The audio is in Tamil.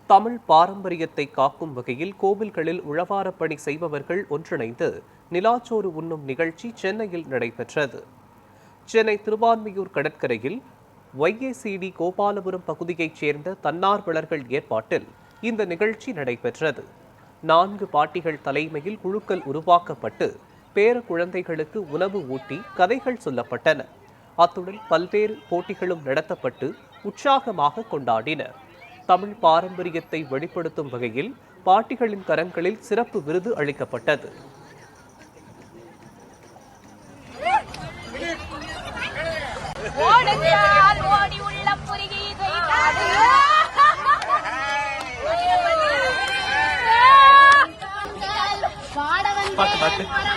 தமிழ் பாரம்பரியத்தை காக்கும் வகையில் கோவில்களில் உழவாரப் பணி செய்பவர்கள் ஒன்றிணைந்து நிலாச்சோறு உண்ணும் நிகழ்ச்சி சென்னையில் நடைபெற்றது. சென்னை திருவான்மியூர் கடற்கரையில் YACD கோபாலபுரம் பகுதியைச் சேர்ந்த தன்னார்வலர்கள் ஏற்பாட்டில் இந்த நிகழ்ச்சி நடைபெற்றது. 4 பாட்டிகள் தலைமையில் குழுக்கள் உருவாக்கப்பட்டு பேர குழந்தைகளுக்கு உணவு ஊட்டி கதைகள் சொல்லப்பட்டன. அத்துடன் பல்வேறு போட்டிகளும் நடத்தப்பட்டு உற்சாகமாக கொண்டாடினர். தமிழ் பாரம்பரியத்தை வெளிப்படுத்தும் வகையில் பாட்டிகளின் கரங்களில் சிறப்பு விருது அளிக்கப்பட்டது. பாட்டு